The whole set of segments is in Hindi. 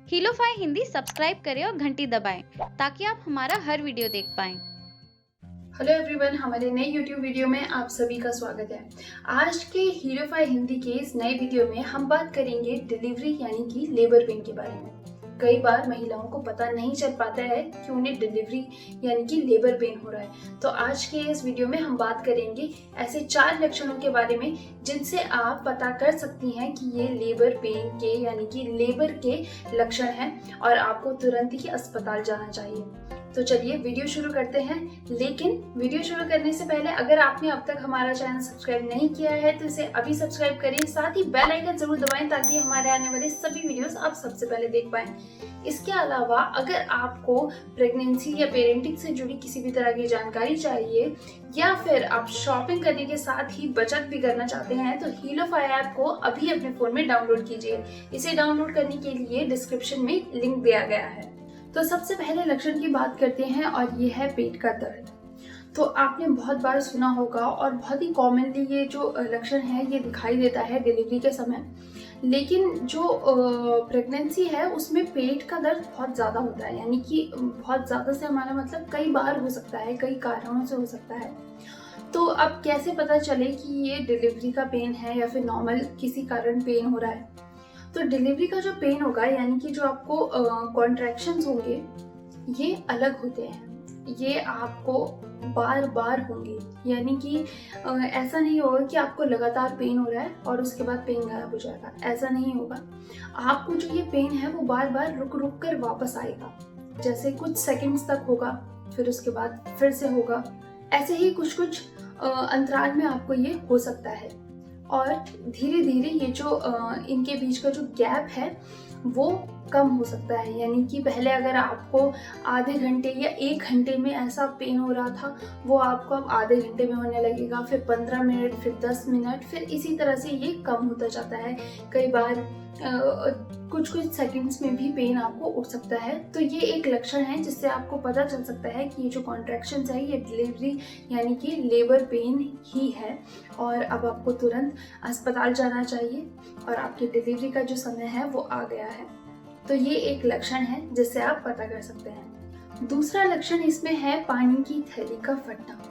हीलोफाई हिंदी सब्सक्राइब करें और घंटी दबाएं ताकि आप हमारा हर वीडियो देख पाएं। हेलो एवरीवन, हमारे नए यूट्यूब वीडियो में आप सभी का स्वागत है। आज के हीलोफाई हिंदी के इस नए वीडियो में हम बात करेंगे डिलीवरी यानी कि लेबर पेन के बारे में। कई बार महिलाओं को पता नहीं चल पाता है कि उन्हें डिलीवरी यानी कि लेबर पेन हो रहा है। तो आज के इस वीडियो में हम बात करेंगे ऐसे 4 लक्षणों के बारे में जिनसे आप पता कर सकती हैं कि ये लेबर पेन के यानी कि लेबर के लक्षण हैं और आपको तुरंत ही अस्पताल जाना चाहिए। तो चलिए वीडियो शुरू करते हैं। लेकिन वीडियो शुरू करने से पहले अगर आपने अब तक हमारा चैनल सब्सक्राइब नहीं किया है तो इसे अभी सब्सक्राइब करें, साथ ही बेल आइकन जरूर दबाएं ताकि हमारे आने वाले सभी वीडियोस आप सबसे पहले देख पाएं। इसके अलावा अगर आपको प्रेगनेंसी या पेरेंटिंग से जुड़ी किसी भी तरह की जानकारी चाहिए या फिर आप शॉपिंग करने के साथ ही बचत भी करना चाहते हैं तो हीलोफाई ऐप को अभी अपने फोन में डाउनलोड कीजिए। इसे डाउनलोड करने के लिए डिस्क्रिप्शन में लिंक दिया गया है। तो सबसे पहले लक्षण की बात करते हैं और ये है पेट का दर्द। तो आपने बहुत बार सुना होगा और बहुत ही कॉमनली ये जो लक्षण है ये दिखाई देता है डिलीवरी के समय। लेकिन जो प्रेगनेंसी है उसमें पेट का दर्द बहुत ज़्यादा होता है, यानी कि बहुत ज़्यादा से हमारा मतलब कई बार हो सकता है, कई कारणों से हो सकता है। तो अब कैसे पता चले कि ये डिलीवरी का पेन है या फिर नॉर्मल किसी कारण पेन हो रहा है। तो डिलीवरी का जो पेन होगा यानी कि जो आपको कॉन्ट्रैक्शंस होंगे ये अलग होते हैं। ये आपको बार बार होंगे, यानी कि ऐसा नहीं होगा कि आपको लगातार पेन हो रहा है और उसके बाद पेन गायब हो जाएगा, ऐसा नहीं होगा। आपको जो ये पेन है वो बार बार रुक रुक कर वापस आएगा। जैसे कुछ सेकंड्स तक होगा, फिर उसके बाद फिर से होगा। ऐसे ही कुछ कुछ अंतराल में आपको ये हो सकता है और धीरे धीरे ये जो इनके बीच का जो गैप है वो कम हो सकता है। यानी कि पहले अगर आपको आधे घंटे या 1 घंटे में ऐसा पेन हो रहा था वो आपको अब आधे घंटे में होने लगेगा, फिर 15 मिनट, फिर 10 मिनट, फिर इसी तरह से ये कम होता जाता है। कई बार कुछ कुछ सेकंड्स में भी पेन आपको उठ सकता है। तो ये एक लक्षण है जिससे आपको पता चल सकता है कि ये जो कॉन्ट्रैक्शंस है ये डिलीवरी यानी कि लेबर पेन ही है और अब आपको तुरंत अस्पताल जाना चाहिए और आपकी डिलीवरी का जो समय है वो आ गया है। तो ये एक लक्षण है जिससे आप पता कर सकते हैं। दूसरा लक्षण इसमें है पानी की थैली का फटना।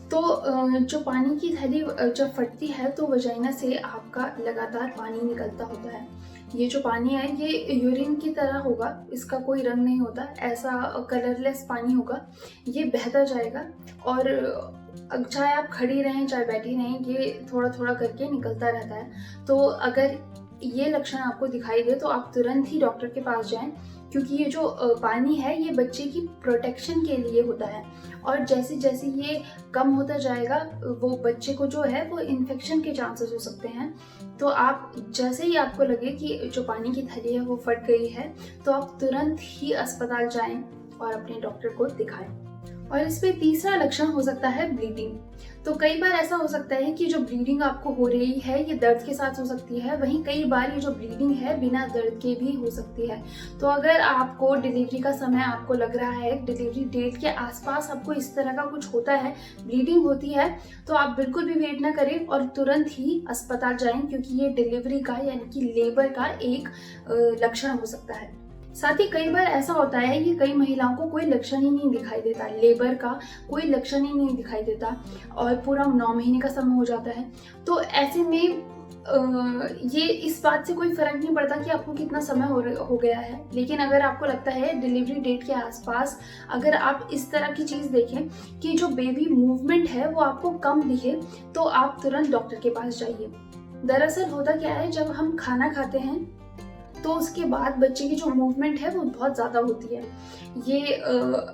तो जो पानी की थैली जब फटती है तो वजाइना से आपका लगातार पानी निकलता होता है। ये जो पानी है ये यूरिन की तरह होगा, इसका कोई रंग नहीं होता, ऐसा कलरलेस पानी होगा। ये बहता जाएगा और चाहे आप खड़ी रहें चाहे बैठी रहें ये थोड़ा थोड़ा करके निकलता रहता है। तो अगर ये लक्षण आपको दिखाई दे तो आप तुरंत ही डॉक्टर के पास जाएं, क्योंकि ये जो पानी है ये बच्चे की प्रोटेक्शन के लिए होता है और जैसे जैसे ये कम होता जाएगा वो बच्चे को जो है वो इन्फेक्शन के चांसेस हो सकते हैं। तो आप जैसे ही आपको लगे कि जो पानी की थैली है वो फट गई है तो आप तुरंत ही अस्पताल जाएं और अपने डॉक्टर को दिखाएं। और इसमें तीसरा लक्षण हो सकता है ब्लीडिंग। तो कई बार ऐसा हो सकता है कि जो ब्लीडिंग आपको हो रही है ये दर्द के साथ हो सकती है, वहीं कई बार ये जो ब्लीडिंग है बिना दर्द के भी हो सकती है। तो अगर आपको डिलीवरी का समय आपको लग रहा है, डिलीवरी डेट के आसपास आपको इस तरह का कुछ होता है, ब्लीडिंग होती है, तो आप बिल्कुल भी वेट ना करें और तुरंत ही अस्पताल जाएं, क्योंकि ये डिलीवरी का यानी कि लेबर का एक लक्षण हो सकता है। साथ ही कई बार ऐसा होता है कि कई महिलाओं को कोई लक्षण ही नहीं दिखाई देता, लेबर का कोई लक्षण ही नहीं दिखाई देता और पूरा 9 महीने का समय हो जाता है। तो ऐसे में ये इस बात से कोई फर्क नहीं पड़ता कि आपको कितना समय हो गया है। लेकिन अगर आपको लगता है डिलीवरी डेट के आसपास अगर आप इस तरह की चीज़ देखें कि जो बेबी मूवमेंट है वो आपको कम दिखे तो आप तुरंत डॉक्टर के पास जाइए। दरअसल होता क्या है, जब हम खाना खाते हैं तो उसके बाद बच्चे की जो मूवमेंट है वो बहुत ज़्यादा होती है। ये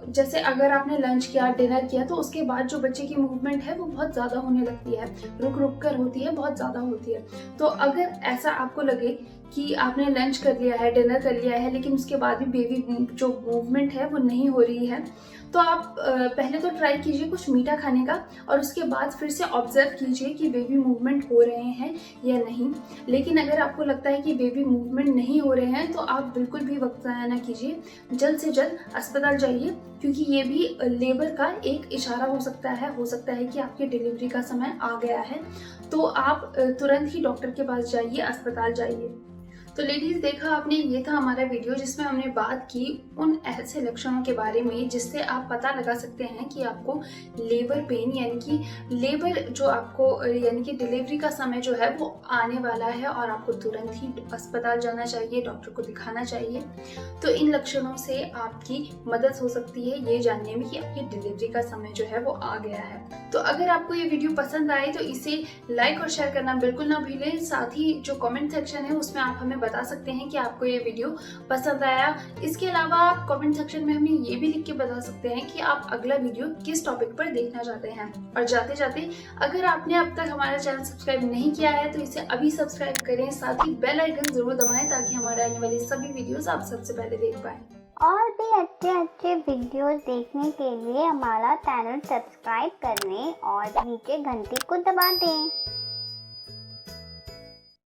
जैसे अगर आपने लंच किया, डिनर किया तो उसके बाद जो बच्चे की मूवमेंट है वो बहुत ज़्यादा होने लगती है, रुक रुक कर होती है, बहुत ज़्यादा होती है। तो अगर ऐसा आपको लगे कि आपने लंच कर लिया है, डिनर कर लिया है, लेकिन उसके बाद भी बेबी जो मूवमेंट है वो नहीं हो रही है, तो आप पहले तो ट्राई कीजिए कुछ मीठा खाने का और उसके बाद फिर से ऑब्जर्व कीजिए कि बेबी मूवमेंट हो रहे हैं या नहीं। लेकिन अगर आपको लगता है कि बेबी मूवमेंट नहीं हो रहे हैं तो आप बिल्कुल भी वक्त ज़ाया ना कीजिए, जल्द से जल्द अस्पताल जाइए, क्योंकि ये भी लेबर का एक इशारा हो सकता है कि आपके डिलीवरी का समय आ गया है। तो आप तुरंत ही डॉक्टर के पास जाइए, अस्पताल जाइए। तो लेडीज, देखा आपने, ये था हमारा वीडियो जिसमें हमने बात की उन ऐसे लक्षणों के बारे में जिससे आप पता लगा सकते हैं कि आपको लेबर पेन यानी कि लेबर जो आपको यानी कि डिलीवरी का समय जो है वो आने वाला है और आपको तुरंत ही अस्पताल जाना चाहिए, डॉक्टर को दिखाना चाहिए। तो इन लक्षणों से आपकी मदद हो सकती है ये जानने में कि आपकी डिलीवरी का समय जो है वो आ गया है। तो अगर आपको ये वीडियो पसंद आए तो इसे लाइक और शेयर करना बिल्कुल ना भूलें। साथ ही जो कमेंट सेक्शन है उसमें आप हमें बता सकते हैं कि आपको ये वीडियो पसंद आया। इसके अलावा आप कमेंट सेक्शन में हमें ये भी लिख के बता सकते हैं कि आप अगला वीडियो किस टॉपिक पर देखना चाहते हैं। और जाते जाते, अगर आपने अब तक हमारा चैनल सब्सक्राइब नहीं किया है तो इसे अभी सब्सक्राइब करें, साथ ही बेल आइकन जरूर दबाएं ताकि हमारे आने वाली सभी वीडियोस आप सबसे पहले देख पाएं। और भी अच्छे अच्छे वीडियोस देखने के लिए हमारा चैनल सब्सक्राइब करने और नीचे घंटी को दबा दें।